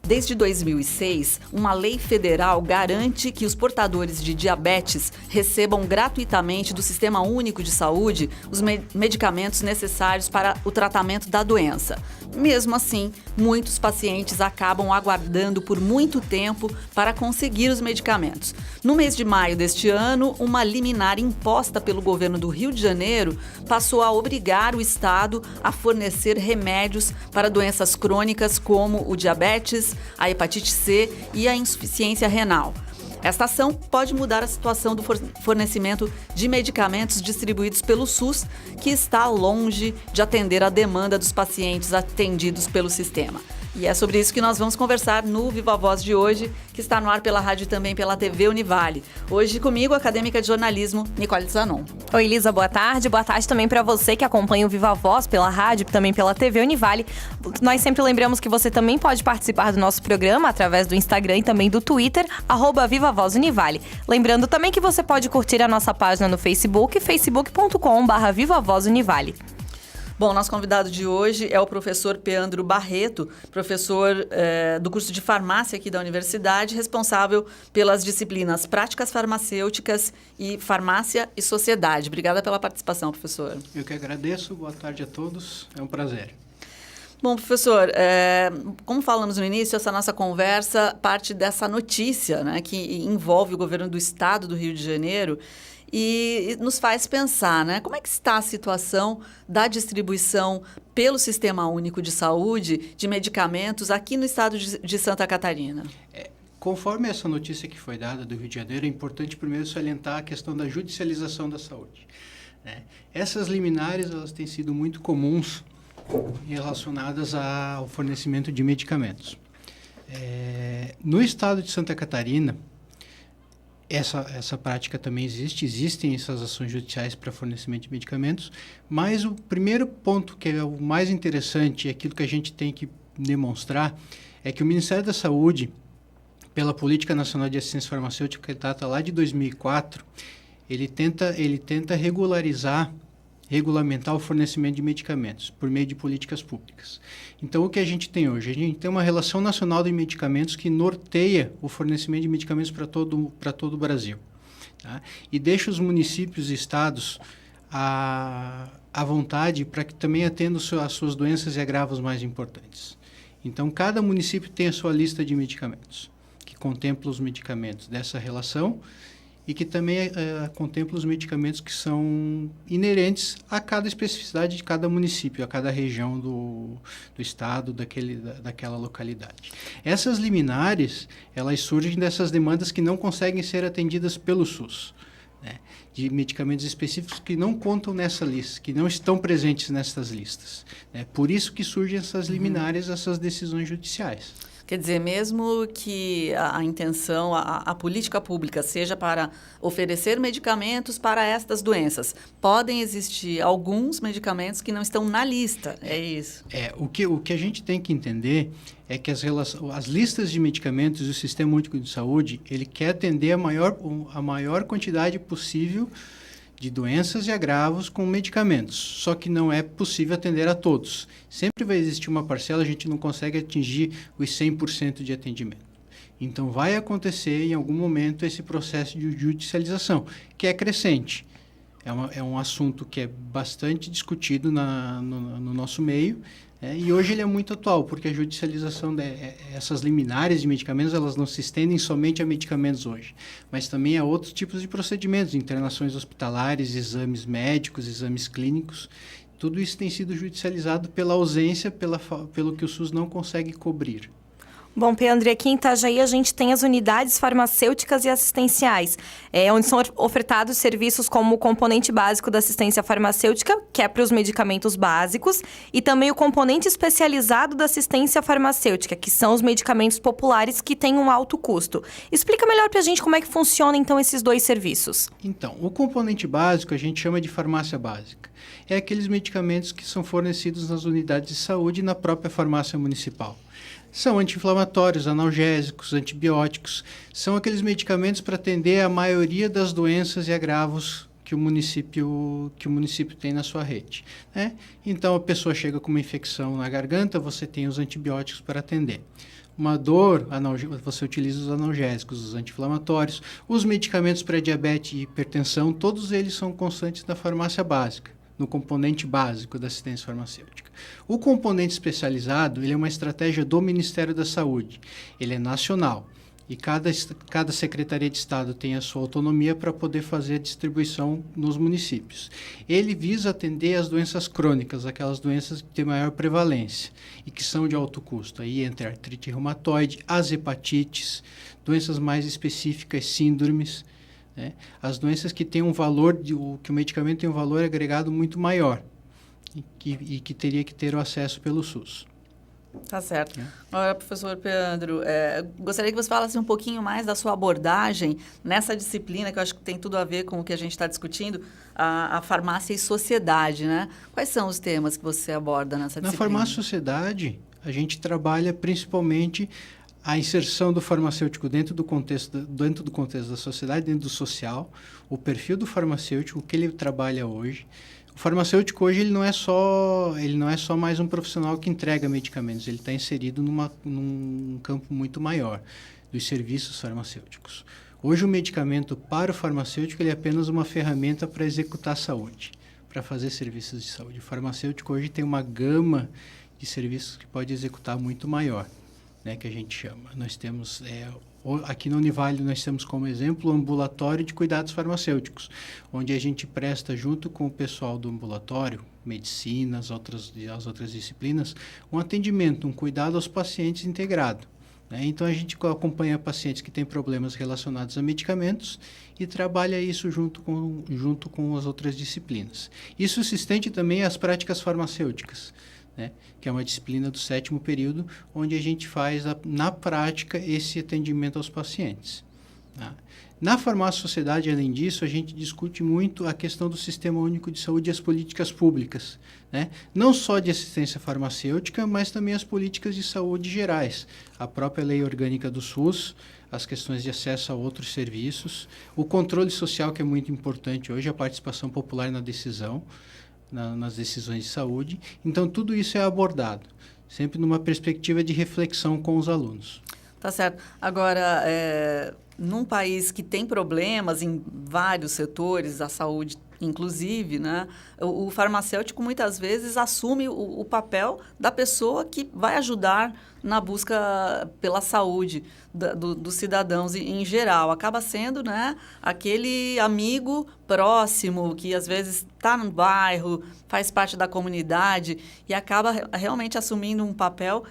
Desde 2006, uma lei federal garante que os portadores de diabetes recebam gratuitamente do Sistema Único de Saúde os medicamentos necessários para o tratamento da doença. Mesmo assim, muitos pacientes acabam aguardando por muito tempo para conseguir os medicamentos. No mês de maio deste ano, uma liminar imposta pelo governo do Rio de Janeiro passou a obrigar o Estado a fornecer remédios para doenças crônicas como o diabetes, a hepatite C e a insuficiência renal. Esta ação pode mudar a situação do fornecimento de medicamentos distribuídos pelo SUS, que está longe de atender a demanda dos pacientes atendidos pelo sistema. E é sobre isso que nós vamos conversar no Viva Voz de hoje, que está no ar pela rádio e também pela TV Univale. Hoje comigo, a acadêmica de jornalismo, Nicole Zanon. Oi, Lisa, boa tarde. Boa tarde também para você que acompanha o Viva Voz pela rádio e também pela TV Univale. Nós sempre lembramos que você também pode participar do nosso programa através do Instagram e também do Twitter, @Viva Voz Univale. Lembrando também que você pode curtir a nossa página no Facebook, facebook.com/Viva Voz Univale. Bom, nosso convidado de hoje é o professor Peandro Barreto, professor do curso de farmácia aqui da universidade, responsável pelas disciplinas práticas farmacêuticas e farmácia e sociedade. Obrigada pela participação, professor. Eu que agradeço, boa tarde a todos, é um prazer. Bom, professor, como falamos no início, essa nossa conversa parte dessa notícia, né, que envolve o governo do estado do Rio de Janeiro, e nos faz pensar, né, como é que está a situação da distribuição pelo Sistema Único de Saúde de medicamentos aqui no estado de Santa Catarina? Conforme essa notícia que foi dada do Rio de Janeiro, é importante primeiro salientar a questão da judicialização da saúde, né? Essas liminares, elas têm sido muito comuns relacionadas ao fornecimento de medicamentos. No estado de Santa Catarina, essa prática também existem essas ações judiciais para fornecimento de medicamentos, mas o primeiro ponto que é o mais interessante, aquilo que a gente tem que demonstrar, é que o Ministério da Saúde, pela Política Nacional de Assistência Farmacêutica, que data lá de 2004, ele tenta regulamentar o fornecimento de medicamentos por meio de políticas públicas. Então, o que a gente tem hoje? A gente tem uma relação nacional de medicamentos que norteia o fornecimento de medicamentos para todo o Brasil, tá? E deixa os municípios e estados à vontade para que também atendam as suas doenças e agravos mais importantes. Então, cada município tem a sua lista de medicamentos, que contempla os medicamentos dessa relação e que também contempla os medicamentos que são inerentes a cada especificidade de cada município, a cada região do estado, daquela localidade. Essas liminares, elas surgem dessas demandas que não conseguem ser atendidas pelo SUS, né? De medicamentos específicos que não contam nessa lista, que não estão presentes nessas listas, né? Por isso que surgem essas liminares, essas decisões judiciais. Quer dizer, mesmo que a intenção, a política pública seja para oferecer medicamentos para estas doenças, podem existir alguns medicamentos que não estão na lista, é isso? O que a gente tem que entender é que as listas de medicamentos do Sistema Único de Saúde, ele quer atender a maior quantidade possível de doenças e agravos com medicamentos, só que não é possível atender a todos. Sempre vai existir uma parcela, a gente não consegue atingir os 100% de atendimento. Então, vai acontecer em algum momento esse processo de judicialização, que é crescente. É um assunto que é bastante discutido no nosso meio, e hoje ele é muito atual, porque a judicialização essas liminares de medicamentos, elas não se estendem somente a medicamentos hoje, mas também a outros tipos de procedimentos, internações hospitalares, exames médicos, exames clínicos. Tudo isso tem sido judicializado pela ausência, pelo que o SUS não consegue cobrir. Bom, Peandro, aqui em Itajaí a gente tem as unidades farmacêuticas e assistenciais, onde são ofertados serviços como o componente básico da assistência farmacêutica, que é para os medicamentos básicos, e também o componente especializado da assistência farmacêutica, que são os medicamentos populares que têm um alto custo. Explica melhor para a gente como é que funciona, então, esses dois serviços. Então, o componente básico a gente chama de farmácia básica. É aqueles medicamentos que são fornecidos nas unidades de saúde e na própria farmácia municipal. São anti-inflamatórios, analgésicos, antibióticos. São aqueles medicamentos para atender a maioria das doenças e agravos que o município tem na sua rede, né? Então, a pessoa chega com uma infecção na garganta, você tem os antibióticos para atender. Uma dor, você utiliza os analgésicos, os anti-inflamatórios, os medicamentos para diabetes e hipertensão, todos eles são constantes na farmácia básica, no componente básico da assistência farmacêutica. O componente especializado, ele é uma estratégia do Ministério da Saúde, ele é nacional. E cada Secretaria de Estado tem a sua autonomia para poder fazer a distribuição nos municípios. Ele visa atender as doenças crônicas, aquelas doenças que têm maior prevalência e que são de alto custo. Aí entra artrite reumatoide, as hepatites, doenças mais específicas, síndromes, né? As doenças que têm que o medicamento tem um valor agregado muito maior e que teria que ter o acesso pelo SUS. Tá certo. Agora, professor Pedro, gostaria que você falasse um pouquinho mais da sua abordagem nessa disciplina, que eu acho que tem tudo a ver com o que a gente está discutindo, a farmácia e sociedade, né? Quais são os temas que você aborda nessa disciplina? Na farmácia e sociedade, a gente trabalha principalmente a inserção do farmacêutico dentro do contexto da sociedade, dentro do social, o perfil do farmacêutico, o que ele trabalha hoje. O farmacêutico hoje ele não é só mais um profissional que entrega medicamentos, ele está inserido num campo muito maior dos serviços farmacêuticos. Hoje o medicamento para o farmacêutico ele é apenas uma ferramenta para executar a saúde, para fazer serviços de saúde. O farmacêutico hoje tem uma gama de serviços que pode executar muito maior, né, que a gente chama. Nós temos aqui na Univale nós temos como exemplo o ambulatório de cuidados farmacêuticos, onde a gente presta junto com o pessoal do ambulatório, medicina, as outras disciplinas, um atendimento, um cuidado aos pacientes integrado, né? Então a gente acompanha pacientes que têm problemas relacionados a medicamentos e trabalha isso junto com as outras disciplinas. Isso se estende também às práticas farmacêuticas, né, que é uma disciplina do 7º período, onde a gente faz, na prática, esse atendimento aos pacientes. Tá? Na farmácia sociedade, além disso, a gente discute muito a questão do Sistema Único de Saúde e as políticas públicas, né? Não só de assistência farmacêutica, mas também as políticas de saúde gerais. A própria lei orgânica do SUS, as questões de acesso a outros serviços, o controle social, que é muito importante hoje, a participação popular na decisão, nas decisões de saúde. Então, tudo isso é abordado, sempre numa perspectiva de reflexão com os alunos. Tá certo. Agora, num país que tem problemas em vários setores, a saúde inclusive, né, o farmacêutico muitas vezes assume o papel da pessoa que vai ajudar na busca pela saúde dos cidadãos em geral. Acaba sendo, né, aquele amigo próximo que às vezes está no bairro, faz parte da comunidade e acaba realmente assumindo um papel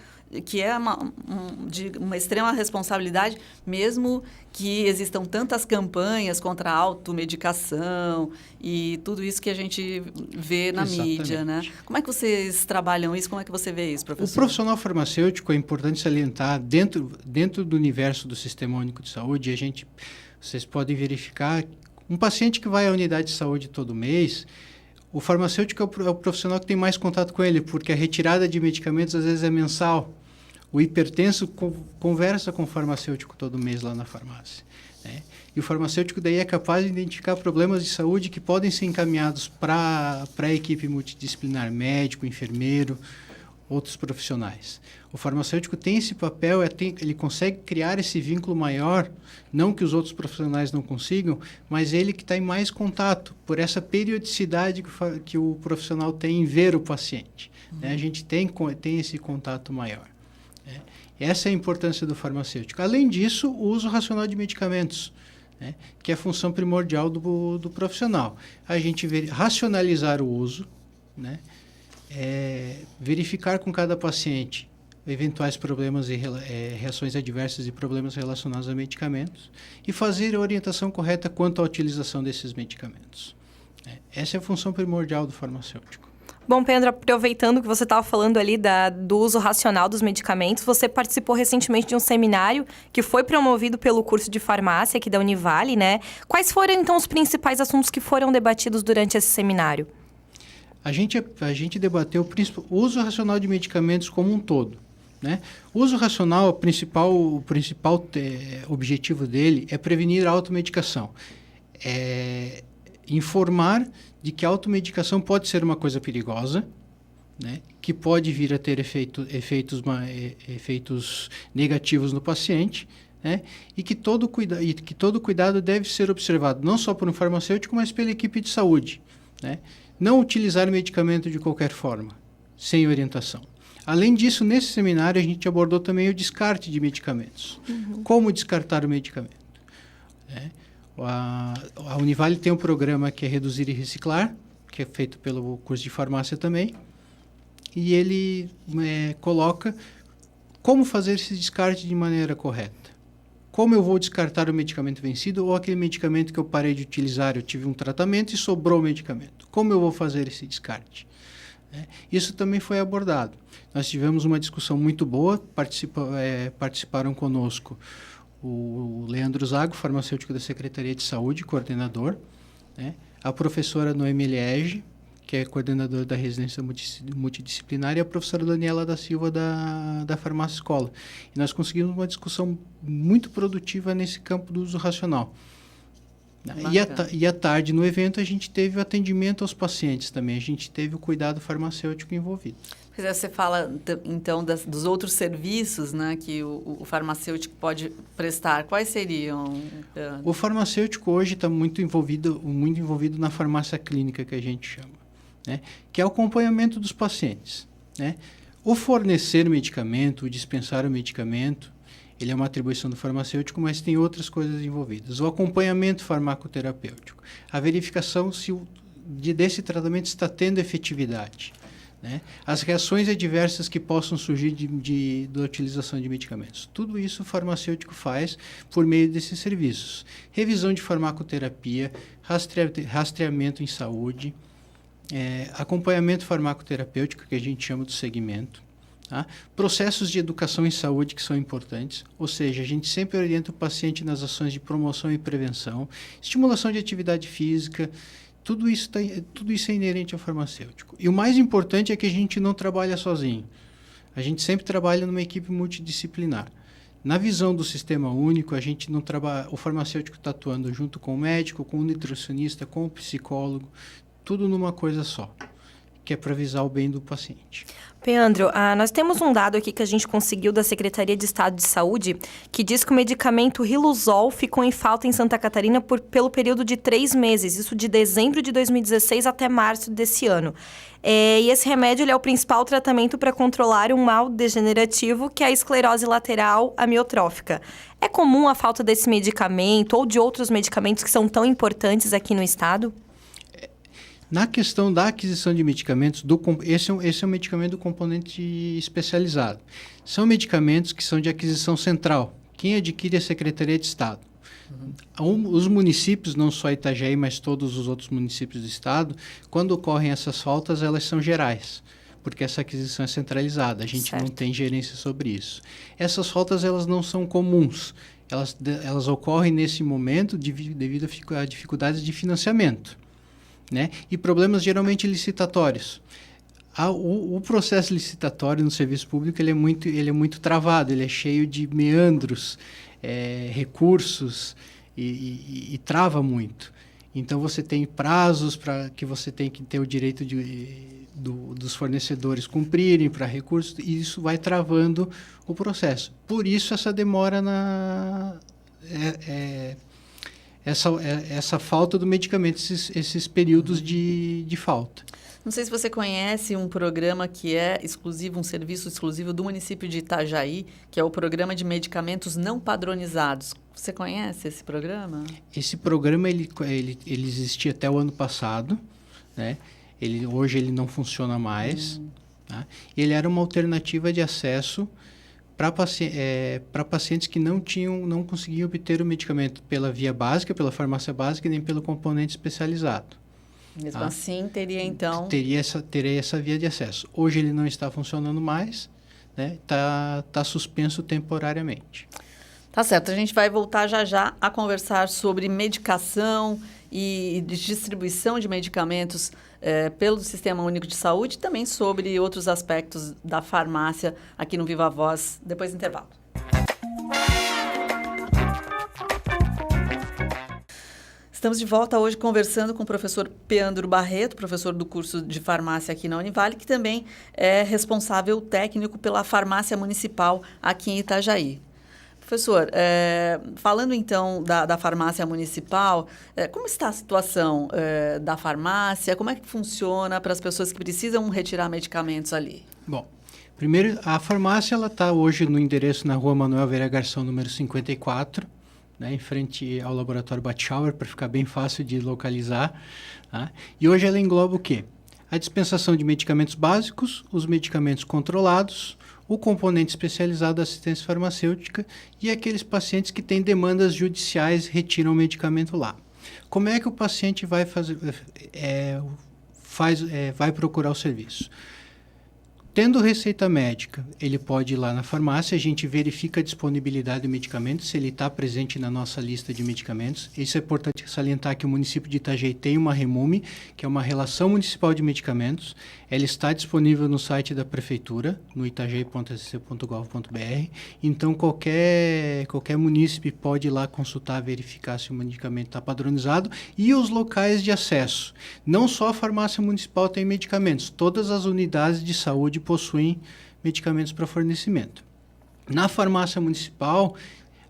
que é de uma extrema responsabilidade, mesmo que existam tantas campanhas contra a automedicação e tudo isso que a gente vê na mídia, né? Como é que vocês trabalham isso? Como é que você vê isso, professor? O profissional farmacêutico, é importante salientar, dentro do universo do Sistema Único de Saúde, vocês podem verificar, um paciente que vai à unidade de saúde todo mês, o farmacêutico é o profissional que tem mais contato com ele, porque a retirada de medicamentos às vezes é mensal. O hipertenso conversa com o farmacêutico todo mês lá na farmácia, né? E o farmacêutico daí é capaz de identificar problemas de saúde que podem ser encaminhados para a equipe multidisciplinar, médico, enfermeiro, outros profissionais. O farmacêutico tem esse papel, ele consegue criar esse vínculo maior, não que os outros profissionais não consigam, mas ele que está em mais contato, por essa periodicidade que o profissional tem em ver o paciente, né? A gente tem esse contato maior. Essa é a importância do farmacêutico. Além disso, o uso racional de medicamentos, né, que é a função primordial do profissional. A gente racionalizar o uso, né, verificar com cada paciente eventuais problemas e reações adversas e problemas relacionados a medicamentos e fazer a orientação correta quanto à utilização desses medicamentos. Essa é a função primordial do farmacêutico. Bom, Pedro, aproveitando que você estava falando ali do uso racional dos medicamentos, você participou recentemente de um seminário que foi promovido pelo curso de farmácia aqui da Univale, né? Quais foram, então, os principais assuntos que foram debatidos durante esse seminário? A gente debateu o uso racional de medicamentos como um todo, né? O uso racional, o principal objetivo dele é prevenir a automedicação. informar de que a automedicação pode ser uma coisa perigosa, né, que pode vir a ter efeitos negativos no paciente, né, e que todo cuidado deve ser observado, não só por um farmacêutico, mas pela equipe de saúde, né. Não utilizar medicamento de qualquer forma, sem orientação. Além disso, nesse seminário, a gente abordou também o descarte de medicamentos. Como descartar o medicamento, né? A Univale tem um programa que é Reduzir e Reciclar, que é feito pelo curso de farmácia também, e ele coloca como fazer esse descarte de maneira correta. Como eu vou descartar o medicamento vencido ou aquele medicamento que eu parei de utilizar, eu tive um tratamento e sobrou o medicamento. Como eu vou fazer esse descarte? Isso também foi abordado. Nós tivemos uma discussão muito boa, participaram conosco o Leandro Zago, farmacêutico da Secretaria de Saúde, coordenador, né? A professora Noemi Liege, que é coordenadora da residência multidisciplinar, e a professora Daniela da Silva, da Farmácia Escola. E nós conseguimos uma discussão muito produtiva nesse campo do uso racional. E à tarde, no evento, a gente teve o atendimento aos pacientes também, a gente teve o cuidado farmacêutico envolvido. Você fala, então, dos outros serviços, né, que o farmacêutico pode prestar. Quais seriam? O farmacêutico hoje está muito envolvido na farmácia clínica, que a gente chama, né, que é o acompanhamento dos pacientes, né? O fornecer medicamento, o dispensar o medicamento, ele é uma atribuição do farmacêutico, mas tem outras coisas envolvidas. O acompanhamento farmacoterapêutico, a verificação se desse tratamento está tendo efetividade, né? As reações adversas que possam surgir da utilização de medicamentos. Tudo isso o farmacêutico faz por meio desses serviços. Revisão de farmacoterapia, rastreamento em saúde, acompanhamento farmacoterapêutico, que a gente chama do segmento. Tá? Processos de educação em saúde que são importantes, ou seja, a gente sempre orienta o paciente nas ações de promoção e prevenção, estimulação de atividade física, tudo isso é inerente ao farmacêutico. E o mais importante é que a gente não trabalha sozinho, a gente sempre trabalha numa equipe multidisciplinar. Na visão do sistema único, a gente não trabalha, o farmacêutico está atuando junto com o médico, com o nutricionista, com o psicólogo, tudo numa coisa só, que é para visar o bem do paciente. Peandro, nós temos um dado aqui que a gente conseguiu da Secretaria de Estado de Saúde, que diz que o medicamento Riluzol ficou em falta em Santa Catarina pelo período de 3 meses, isso de dezembro de 2016 até março desse ano. E esse remédio ele é o principal tratamento para controlar um mal degenerativo, que é a esclerose lateral amiotrófica. É comum a falta desse medicamento ou de outros medicamentos que são tão importantes aqui no estado? Na questão da aquisição de medicamentos, esse é um medicamento do componente especializado. São medicamentos que são de aquisição central. Quem adquire é a Secretaria de Estado. Os municípios, não só Itajaí, mas todos os outros municípios do estado, quando ocorrem essas faltas, elas são gerais, porque essa aquisição é centralizada. A gente não tem gerência sobre isso. Essas faltas, elas não são comuns. Elas ocorrem nesse momento devido a dificuldades de financiamento, né? E problemas geralmente licitatórios. O processo licitatório no serviço público ele é muito travado, ele é cheio de meandros, recursos e trava muito. Então você tem prazos para que você tem que ter o direito dos fornecedores cumprirem para recursos, e isso vai travando o processo. Por isso essa demora essa falta do medicamento, esses períodos de falta. Não sei se você conhece um programa que é exclusivo, um serviço exclusivo do município de Itajaí, que é o Programa de Medicamentos Não Padronizados. Você conhece esse programa? Esse programa ele existia até o ano passado, né? Hoje ele não funciona mais. Tá? Ele era uma alternativa de acesso para pacientes que não conseguiam obter o medicamento pela via básica, pela farmácia básica, nem pelo componente especializado. Mesmo assim, teria então... Teria essa via de acesso. Hoje ele não está funcionando mais, né? Tá suspenso temporariamente. Tá certo. A gente vai voltar já a conversar sobre medicação e distribuição de medicamentos pelo Sistema Único de Saúde, e também sobre outros aspectos da farmácia aqui no Viva Voz, depois do intervalo. Estamos de volta hoje conversando com o professor Peandro Barreto, professor do curso de farmácia aqui na Univale, que também é responsável técnico pela farmácia municipal aqui em Itajaí. Professor, falando então da farmácia municipal, como está a situação da farmácia? Como é que funciona para as pessoas que precisam retirar medicamentos ali? Bom, primeiro, a farmácia está hoje no endereço na Rua Manuel Vieira Garção, número 54, né, em frente ao Laboratório Batschauer, para ficar bem fácil de localizar. Tá? E hoje ela engloba o quê? A dispensação de medicamentos básicos, os medicamentos controlados, o componente especializado da assistência farmacêutica e aqueles pacientes que têm demandas judiciais retiram o medicamento lá. Como é que o paciente vai vai procurar o serviço? Tendo receita médica, ele pode ir lá na farmácia, a gente verifica a disponibilidade do medicamento, se ele está presente na nossa lista de medicamentos. Isso é importante salientar que o município de Itajaí tem uma REMUME, que é uma Relação Municipal de Medicamentos. Ela está disponível no site da Prefeitura, no itajaí.sc.gov.br. Então, qualquer munícipe pode ir lá consultar, verificar se o medicamento está padronizado. E os locais de acesso. Não só a farmácia municipal tem medicamentos, todas as unidades de saúde possuem medicamentos para fornecimento. Na farmácia municipal,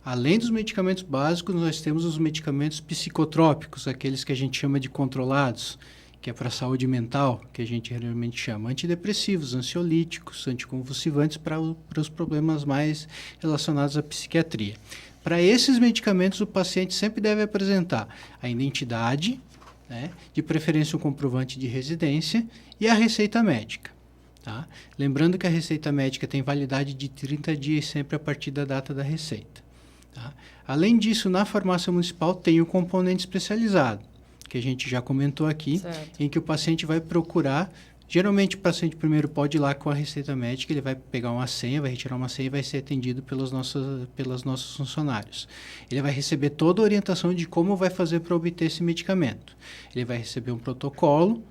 além dos medicamentos básicos, nós temos os medicamentos psicotrópicos, aqueles que a gente chama de controlados, que é para a saúde mental, que a gente geralmente chama antidepressivos, ansiolíticos, anticonvulsivantes para os problemas mais relacionados à psiquiatria. Para esses medicamentos, o paciente sempre deve apresentar a identidade, né, de preferência um comprovante de residência e a receita médica. Tá? Lembrando que a receita médica tem validade de 30 dias sempre a partir da data da receita. Tá? Além disso, na farmácia municipal tem o componente especializado, que a gente já comentou aqui, certo, em que o paciente vai procurar. Geralmente o paciente primeiro pode ir lá com a receita médica, ele vai pegar uma senha, vai retirar uma senha e vai ser atendido pelos nossos funcionários. Ele vai receber toda a orientação de como vai fazer para obter esse medicamento. Ele vai receber um protocolo,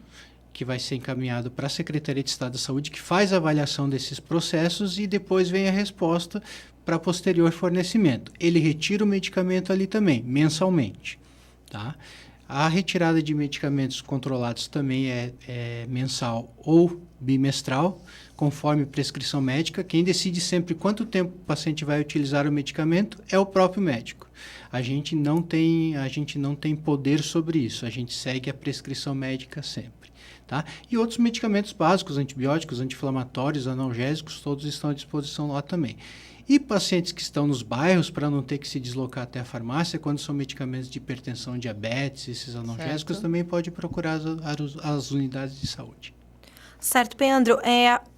que vai ser encaminhado para a Secretaria de Estado da Saúde, que faz a avaliação desses processos e depois vem a resposta para posterior fornecimento. Ele retira o medicamento ali também, mensalmente. Tá? A retirada de medicamentos controlados também é mensal ou bimestral, conforme prescrição médica. Quem decide sempre quanto tempo o paciente vai utilizar o medicamento é o próprio médico. A gente não tem poder sobre isso, a gente segue a prescrição médica sempre. Tá? E outros medicamentos básicos, antibióticos, anti-inflamatórios, analgésicos, todos estão à disposição lá também. E pacientes que estão nos bairros, para não ter que se deslocar até a farmácia, quando são medicamentos de hipertensão, diabetes, esses analgésicos, certo, também pode procurar as unidades de saúde. Certo, Peandro.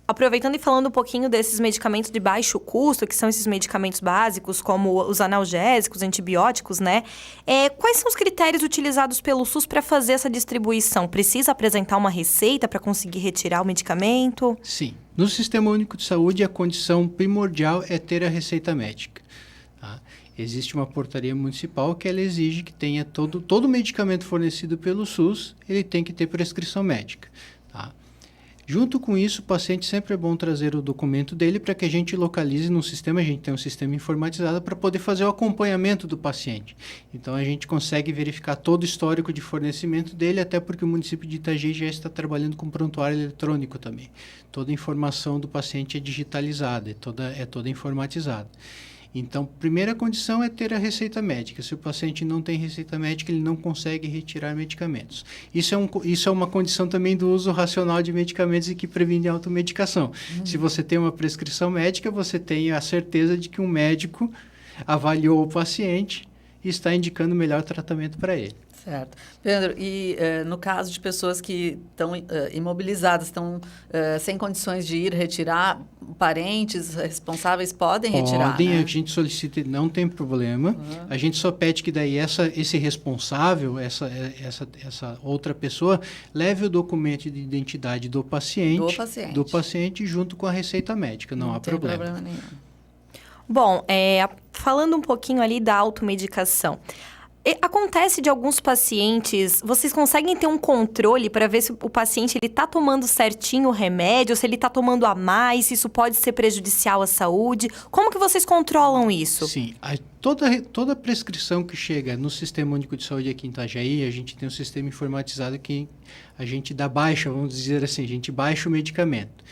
Aproveitando e falando um pouquinho desses medicamentos de baixo custo, que são esses medicamentos básicos, como os analgésicos, antibióticos, né? Quais são os critérios utilizados pelo SUS para fazer essa distribuição? Precisa apresentar uma receita para conseguir retirar o medicamento? Sim. No Sistema Único de Saúde, a condição primordial é ter a receita médica. Tá? Existe uma portaria municipal que ela exige que tenha todo medicamento fornecido pelo SUS, ele tem que ter prescrição médica. Tá? Junto com isso, o paciente sempre é bom trazer o documento dele para que a gente localize no sistema, a gente tem um sistema informatizado para poder fazer o acompanhamento do paciente. Então, a gente consegue verificar todo o histórico de fornecimento dele, até porque o município de Itajaí já está trabalhando com prontuário eletrônico também. Toda a informação do paciente é digitalizada, é toda informatizada. Então, primeira condição é ter a receita médica. Se o paciente não tem receita médica, ele não consegue retirar medicamentos. Isso é uma condição também do uso racional de medicamentos e que previne a automedicação. Se você tem uma prescrição médica, você tem a certeza de que um médico avaliou o paciente e está indicando o melhor tratamento para ele. Certo. Pedro, e no caso de pessoas que estão imobilizadas, estão sem condições de ir retirar, parentes responsáveis podem retirar, Podem, né? A gente solicita, não tem problema. A gente só pede que daí esse responsável, essa outra pessoa, leve o documento de identidade do paciente junto com a receita médica. Não há problema. Não tem problema nenhum. Bom, falando um pouquinho ali da automedicação, Acontece de alguns pacientes, vocês conseguem ter um controle para ver se o paciente está tomando certinho o remédio, se ele está tomando a mais, se isso pode ser prejudicial à saúde? Como que vocês controlam isso? Sim, toda prescrição que chega no Sistema Único de Saúde aqui em Itajaí, a gente tem um sistema informatizado que a gente dá baixa, vamos dizer assim, a gente baixa o medicamento.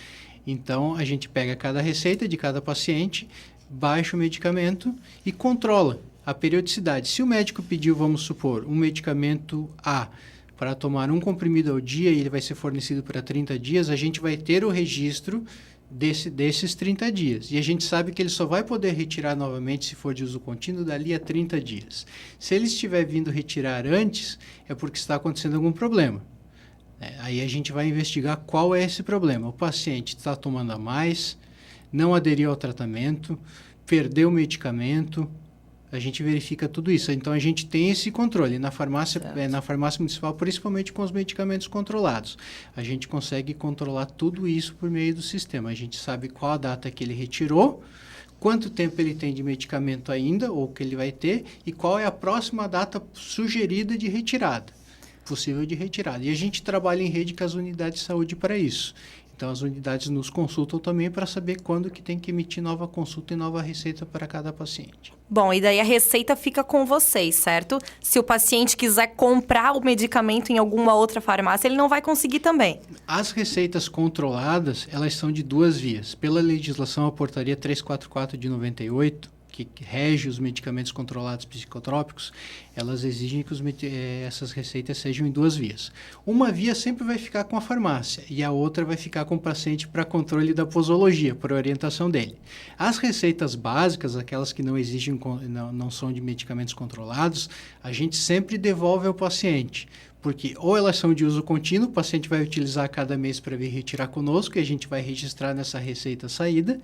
Então, a gente pega cada receita de cada paciente, baixa o medicamento e controla a periodicidade. Se o médico pediu, vamos supor, um medicamento A para tomar um comprimido ao dia e ele vai ser fornecido para 30 dias, a gente vai ter o registro desses 30 dias. E a gente sabe que ele só vai poder retirar novamente, se for de uso contínuo, dali a 30 dias. Se ele estiver vindo retirar antes, é porque está acontecendo algum problema. Aí a gente vai investigar qual é esse problema. O paciente está tomando a mais, não aderiu ao tratamento, perdeu o medicamento. A gente verifica tudo isso. Então, a gente tem esse controle na farmácia municipal, principalmente com os medicamentos controlados. A gente consegue controlar tudo isso por meio do sistema. A gente sabe qual a data que ele retirou, quanto tempo ele tem de medicamento ainda, ou que ele vai ter, e qual é a próxima data sugerida de retirada, possível de retirada. E a gente trabalha em rede com as unidades de saúde para isso. Então, as unidades nos consultam também para saber quando que tem que emitir nova consulta e nova receita para cada paciente. Bom, e daí a receita fica com vocês, certo? Se o paciente quiser comprar o medicamento em alguma outra farmácia, ele não vai conseguir também. As receitas controladas, elas são de duas vias. Pela legislação, a portaria 344 de 98, que rege os medicamentos controlados psicotrópicos, elas exigem que essas receitas sejam em duas vias. Uma via sempre vai ficar com a farmácia e a outra vai ficar com o paciente para controle da posologia, por orientação dele. As receitas básicas, aquelas que não exigem, não são de medicamentos controlados, a gente sempre devolve ao paciente, porque ou elas são de uso contínuo, o paciente vai utilizar cada mês para vir retirar conosco e a gente vai registrar nessa receita saída,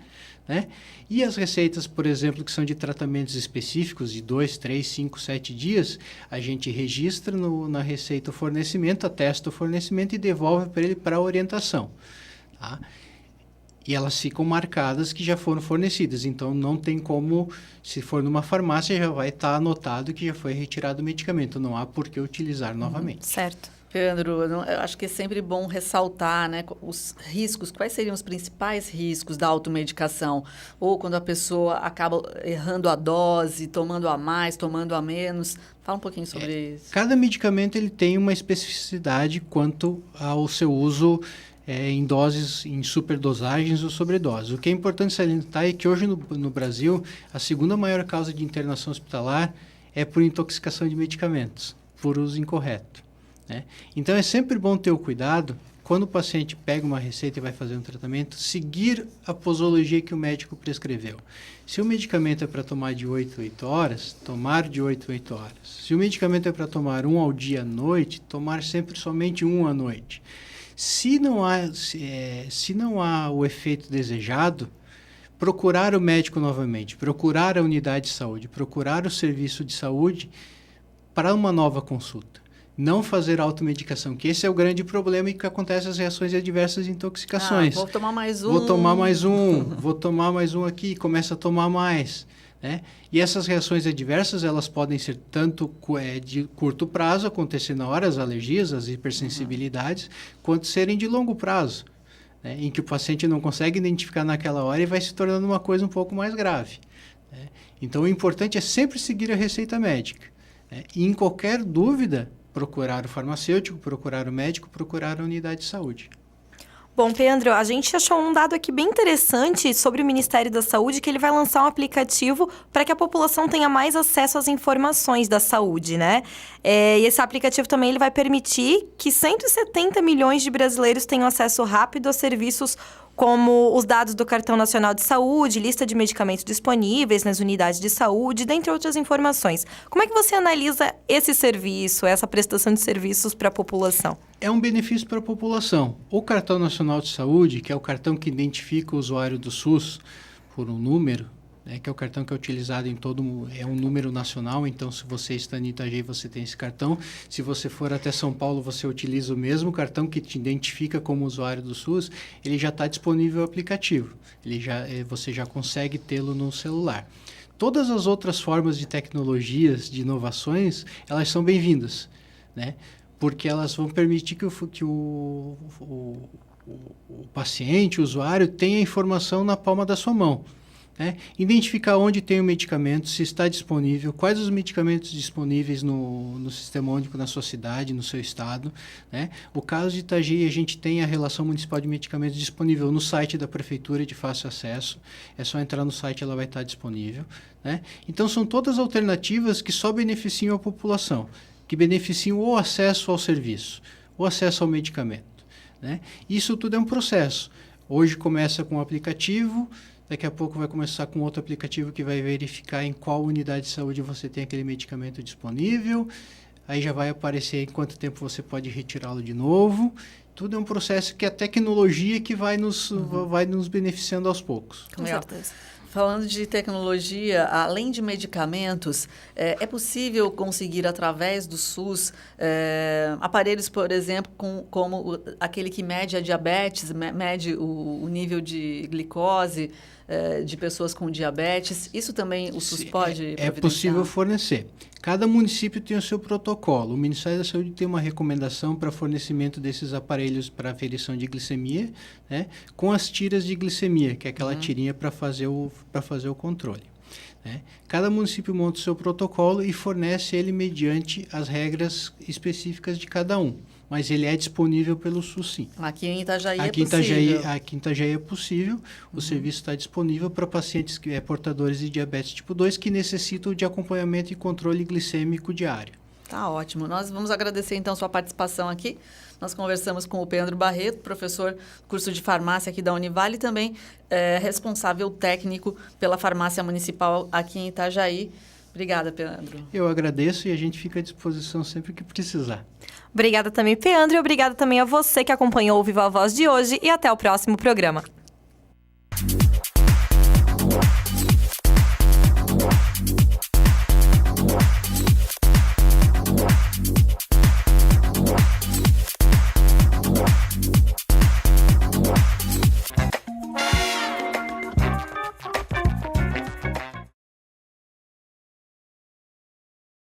né? E as receitas, por exemplo, que são de tratamentos específicos de 2, 3, 5, 7 dias, a gente registra na receita o fornecimento, atesta o fornecimento e devolve para ele para orientação, tá? E elas ficam marcadas que já foram fornecidas. Então, não tem como, se for numa farmácia, já vai estar anotado que já foi retirado o medicamento. Não há por que utilizar novamente. Certo. Pedro, eu acho que é sempre bom ressaltar, né, os riscos. Quais seriam os principais riscos da automedicação? Ou quando a pessoa acaba errando a dose, tomando a mais, tomando a menos. Fala um pouquinho sobre isso. Cada medicamento ele tem uma especificidade quanto ao seu uso em doses, em superdosagens ou sobredoses. O que é importante salientar é que hoje no Brasil, a segunda maior causa de internação hospitalar é por intoxicação de medicamentos, por uso incorreto, né? Então, é sempre bom ter o cuidado, quando o paciente pega uma receita e vai fazer um tratamento, seguir a posologia que o médico prescreveu. Se o medicamento é para tomar de 8 a 8 horas, tomar de 8 a 8 horas. Se o medicamento é para tomar um ao dia à noite, tomar sempre somente um à noite. Se não há o efeito desejado, procurar o médico novamente, procurar a unidade de saúde, procurar o serviço de saúde para uma nova consulta. Não fazer automedicação, que esse é o grande problema e que acontece as reações adversas de intoxicações. Vou tomar mais um. Vou tomar mais um, vou tomar mais um aqui, começa a tomar mais, né? E essas reações adversas, elas podem ser tanto de curto prazo, acontecer na hora, as alergias, as hipersensibilidades, quanto serem de longo prazo, né? Em que o paciente não consegue identificar naquela hora e vai se tornando uma coisa um pouco mais grave, né? Então, o importante é sempre seguir a receita médica, né? E em qualquer dúvida, procurar o farmacêutico, procurar o médico, procurar a unidade de saúde. Bom, Pedro, a gente achou um dado aqui bem interessante sobre o Ministério da Saúde, que ele vai lançar um aplicativo para que a população tenha mais acesso às informações da saúde, né? E esse aplicativo também ele vai permitir que 170 milhões de brasileiros tenham acesso rápido a serviços como os dados do Cartão Nacional de Saúde, lista de medicamentos disponíveis nas unidades de saúde, dentre outras informações. Como é que você analisa esse serviço, essa prestação de serviços para a população? É um benefício para a população. O Cartão Nacional de Saúde, que é o cartão que identifica o usuário do SUS por um número, né, que é o cartão que é utilizado é um número nacional, então se você está em Itajaí, você tem esse cartão. Se você for até São Paulo, você utiliza o mesmo cartão que te identifica como usuário do SUS, ele já está disponível no aplicativo, você já consegue tê-lo no celular. Todas as outras formas de tecnologias, de inovações, elas são bem-vindas, né? Porque elas vão permitir que o paciente, o usuário, tenha a informação na palma da sua mão. Né? Identificar onde tem o medicamento, se está disponível, quais os medicamentos disponíveis no Sistema Único na sua cidade, no seu estado. Né? O caso de Itajaí, a gente tem a Relação Municipal de Medicamentos disponível no site da Prefeitura de fácil acesso. É só entrar no site, ela vai estar disponível. Né? Então, são todas alternativas que só beneficiam a população, que beneficiam o acesso ao serviço, o acesso ao medicamento. Né? Isso tudo é um processo. Hoje começa com um aplicativo, daqui a pouco vai começar com outro aplicativo que vai verificar em qual unidade de saúde você tem aquele medicamento disponível. Aí já vai aparecer em quanto tempo você pode retirá-lo de novo. Tudo é um processo que a tecnologia que vai nos beneficiando aos poucos. Com certeza. Falando de tecnologia, além de medicamentos, é possível conseguir, através do SUS, aparelhos, por exemplo, como aquele que mede a diabetes, mede o nível de glicose de pessoas com diabetes. Isso também o SUS pode providenciar? É possível fornecer. Cada município tem o seu protocolo. O Ministério da Saúde tem uma recomendação para fornecimento desses aparelhos para aferição de glicemia, né, com as tiras de glicemia, que é aquela tirinha para fazer o controle. Né? Cada município monta o seu protocolo e fornece ele mediante as regras específicas de cada um. Mas ele é disponível pelo SUS, sim. Aqui em Itajaí é possível. Aqui em Itajaí é possível. O serviço está disponível para pacientes portadores de diabetes tipo 2 que necessitam de acompanhamento e controle glicêmico diário. Tá ótimo. Nós vamos agradecer, então, sua participação aqui. Nós conversamos com o Pedro Barreto, professor do curso de farmácia aqui da Univale e também responsável técnico pela farmácia municipal aqui em Itajaí. Obrigada, Pedro. Eu agradeço e a gente fica à disposição sempre que precisar. Obrigada também, Pedro, e obrigada também a você que acompanhou o Viva a Voz de hoje e até o próximo programa.